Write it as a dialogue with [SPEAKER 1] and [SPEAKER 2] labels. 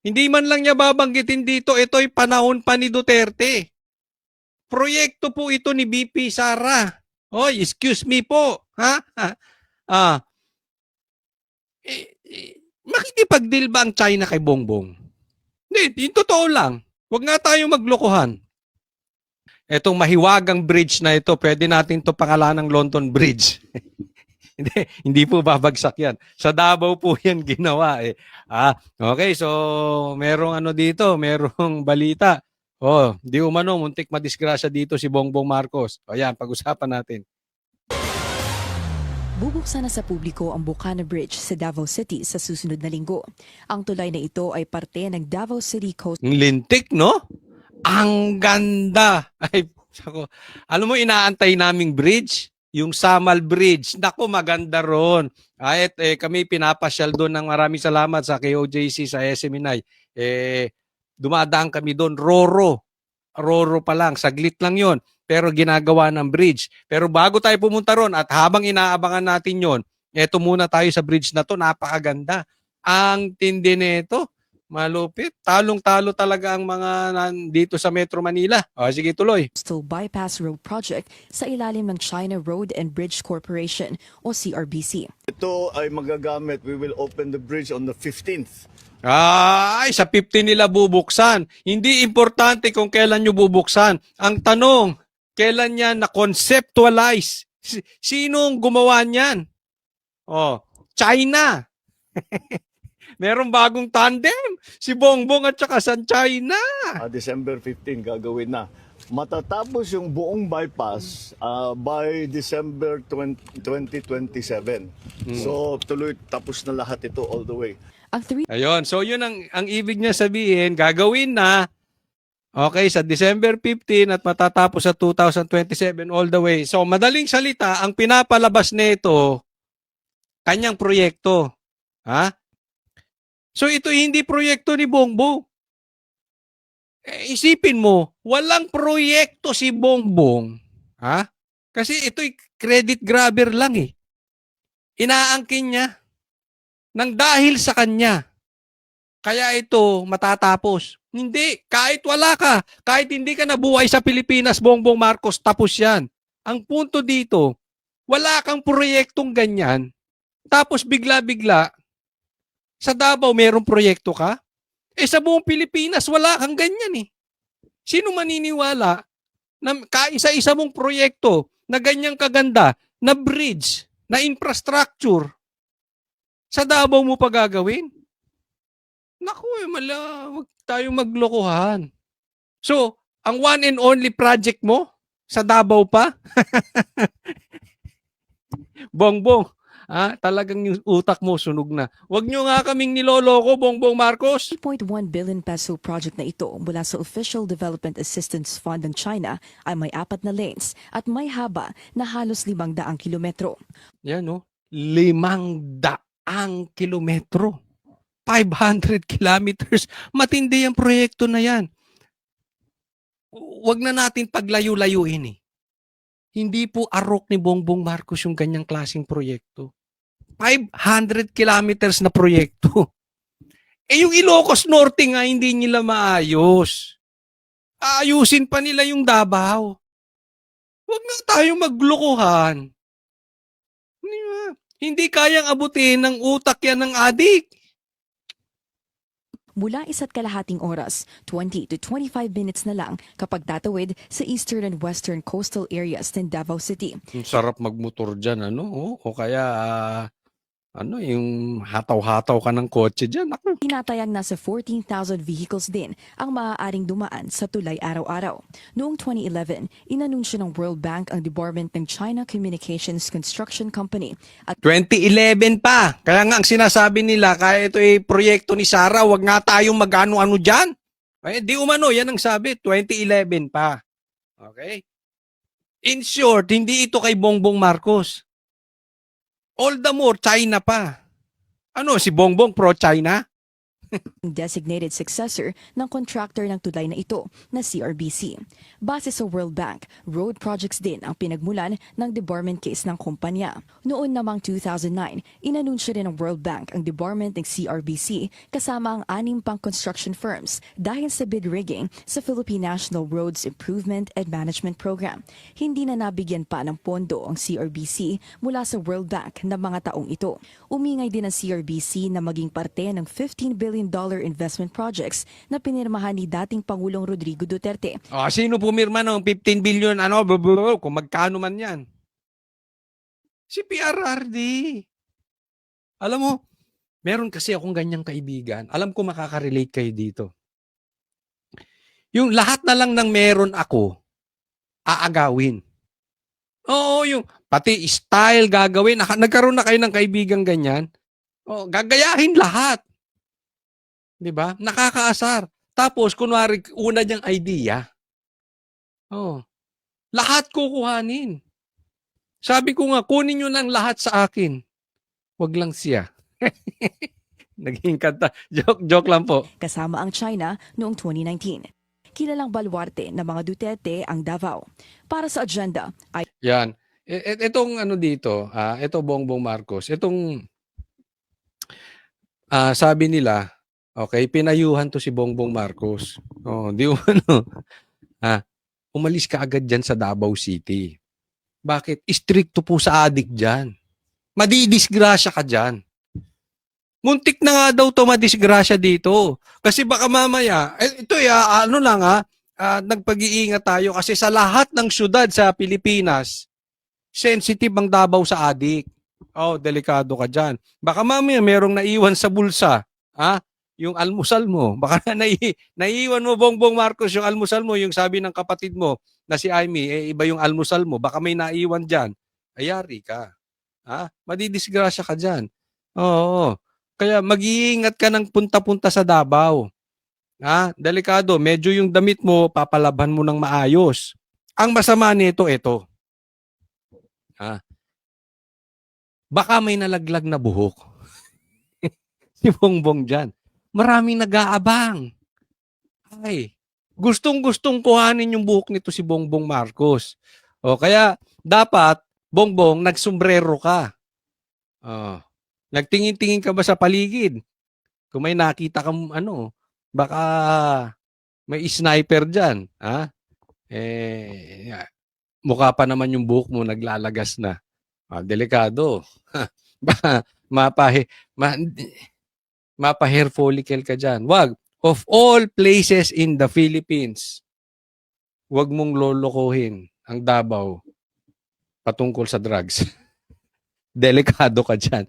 [SPEAKER 1] Hindi man lang niya babanggitin dito, ito'y panahon pa ni Duterte. Proyekto po ito ni BP Sara. Oy, excuse me po. Ha? Ah, makikipag-deal ba ang China kay Bongbong? Hindi, yung totoo lang. Huwag nga tayo maglokohan. Etong mahiwagang bridge na ito, pwede natin to pangalan ng London Bridge. hindi po babagsak yan. Sa Davao po yan ginawa eh. Okay, so merong ano dito, merong balita. Di umano, muntik madisgrasya dito si Bongbong Marcos. Yan, pag-usapan natin.
[SPEAKER 2] Bubuksan na sa publiko ang Bocana Bridge sa Davao City sa susunod na linggo. Ang tulay na ito ay parte ng Davao City Coast.
[SPEAKER 1] Lintik, no? Ang ganda! Ay, sako. Alam mo, inaantay naming bridge? Yung Samal Bridge. Naku, maganda ron. Kami pinapasyal doon ng maraming salamat sa KOJC, sa SMNI. Dumadaan kami doon. Roro pa lang. Saglit lang yon, pero ginagawa ng bridge. Pero bago tayo pumunta ron at habang inaabangan natin yon, eto muna tayo sa bridge na to. Napakaganda. Ang tindi nito. Malupit. Talong-talo talaga ang mga dito sa Metro Manila. Sige, tuloy.
[SPEAKER 2] Coastal Bypass Road Project sa ilalim ng China Road and Bridge Corporation o CRBC.
[SPEAKER 3] Ito ay magagamit. We will open the bridge on the 15th.
[SPEAKER 1] Sa 15 nila bubuksan. Hindi importante kung kailan nyo bubuksan. Ang tanong, kailan yan na-conceptualize? Sinong gumawa niyan? China. Merong bagong tandem. Si Bongbong at saka San China.
[SPEAKER 3] December 15 gagawin na. Matatapos yung buong bypass by December 2027. So tuloy tapos na lahat ito all the way.
[SPEAKER 1] Ayun, so yun ang ibig niya sabihin, gagawin na sa December 15 at matatapos sa 2027 all the way. So madaling salita, ang pinapalabas nito kanyang proyekto. So ito hindi proyekto ni Bongbong. Isipin mo, walang proyekto si Bongbong. Kasi ito'y credit grabber lang eh. Inaangkin niya nang dahil sa kanya. Kaya ito matatapos. Hindi, kahit wala ka, kahit hindi ka nabuhay sa Pilipinas, Bongbong Marcos, tapos yan. Ang punto dito, wala kang proyektong ganyan, tapos bigla-bigla, sa Davao merong proyekto ka? Sa buong Pilipinas, wala kang ganyan eh. Sino maniniwala na kaisa-isa mong proyekto na ganyang kaganda, na bridge, na infrastructure, sa Davao mo pa gagawin? Naku, wag tayong maglokohan. So, ang one and only project mo, sa Davao pa? Bongbong, talagang yung utak mo sunog na. Huwag nyo nga kaming niloloko, Bongbong Marcos.
[SPEAKER 2] 3.1 billion peso project na ito mula sa Official Development Assistance Fund ng China ay may 4 na lanes at may haba na halos 500 kilometro.
[SPEAKER 1] Yan 500 kilometro. 500 kilometers. Matindi ang proyekto na yan. Huwag na natin paglayo-layuin eh. Hindi po arok ni Bongbong Marcos yung ganyang klaseng proyekto. 500 kilometers na proyekto. Yung Ilocos Norte nga hindi nila maayos. Aayusin pa nila yung Davao. Huwag na tayong maglokohan. Hindi kayang abutin ng utak yan ng adik.
[SPEAKER 2] Mula 1.5 oras, 20 to 25 minutes na lang kapag tatawid sa eastern and western coastal areas ng Davao City.
[SPEAKER 1] Ang sarap magmotor dyan, o kaya, yung hataw-hataw ka ng kotse dyan.
[SPEAKER 2] Tinatayang nasa 14,000 vehicles din ang maaaring dumaan sa tulay araw-araw. Noong 2011, inanunsyo ng World Bank ang debarment ng China Communications Construction Company at
[SPEAKER 1] 2011 pa. Kaya nga ang sinasabi nila, kaya ito ay proyekto ni Sara, wag nga tayong mag-ano-ano dyan. Di umano, yan ang sabi, 2011 pa. Okay? In short, hindi ito kay Bongbong Marcos. All the more, China pa. Si Bongbong pro-China?
[SPEAKER 2] designated successor ng contractor ng tulay na ito na CRBC. Base sa World Bank, road projects din ang pinagmulan ng debarment case ng kumpanya. Noon namang 2009, inanunsyo rin ng World Bank ang debarment ng CRBC kasama ang 6 pang construction firms dahil sa bid rigging sa Philippine National Roads Improvement and Management Program. Hindi na nabigyan pa ng pondo ang CRBC mula sa World Bank na mga taong ito. Umingay din ang CRBC na maging parte ng $15 billion investment projects na pinirmahan ni dating Pangulong Rodrigo Duterte.
[SPEAKER 1] Sino pumirma ng 15 billion kung magkano man yan? Si PRRD. Alam mo, meron kasi akong ganyang kaibigan. Alam ko makaka-relate kayo dito. Yung lahat na lang ng meron ako, aagawin. Oo, yung pati style gagawin. Nagkaroon na kayo ng kaibigan ganyan. Gagayahin lahat. 'Di ba? Nakakaasar. Tapos kunwari una niyang idea. Lahat kukuhanin. Sabi ko nga, kunin niyo lang lahat sa akin. Wag lang siya. Naging kanta. Joke lang po.
[SPEAKER 2] Kasama ang China noong 2019. Kilalang baluarte ng mga Duterte ang Davao. Para sa agenda ay
[SPEAKER 1] Yan. Itong ano dito, ito Bongbong Marcos, itong sabi nila, okay, pinayuhan to si Bongbong Marcos. Di ano, umalis ka agad dyan sa Davao City. Bakit? Stricto po sa adik dyan. Madidisgrasya ka dyan. Muntik na nga daw to madisgrasya dito. Kasi baka mamaya, nagpag-iingat tayo kasi sa lahat ng syudad sa Pilipinas, sensitive ang Davao sa adik. Delikado ka dyan. Baka mamaya merong naiwan sa bulsa, yung almusal mo. Baka naiwan mo, Bongbong Marcos, yung almusal mo, yung sabi ng kapatid mo na si Amy, iba yung almusal mo. Baka may naiwan dyan. Ayari ka. Madidisgrasya ka dyan. Oo. Kaya mag-iingat ka ng punta-punta sa Davao. Delikado. Medyo yung damit mo, papalaban mo ng maayos. Ang masama nito, ito. Baka may nalaglag na buhok. Si Bongbong dyan. Maraming nag-aabang. Gustong-gustong kuhanin yung buhok nito si Bongbong Marcos. Kaya dapat, Bongbong, nagsombrero ka. Nagtingin-tingin ka ba sa paligid? Kung may nakita kang baka may sniper dyan. Mukha pa naman yung buhok mo, naglalagas na. Delikado. Mapa-hair follicle ka dyan. Wag. Of all places in the Philippines, wag mong lolokohin ang Davao patungkol sa drugs. Delikado ka dyan.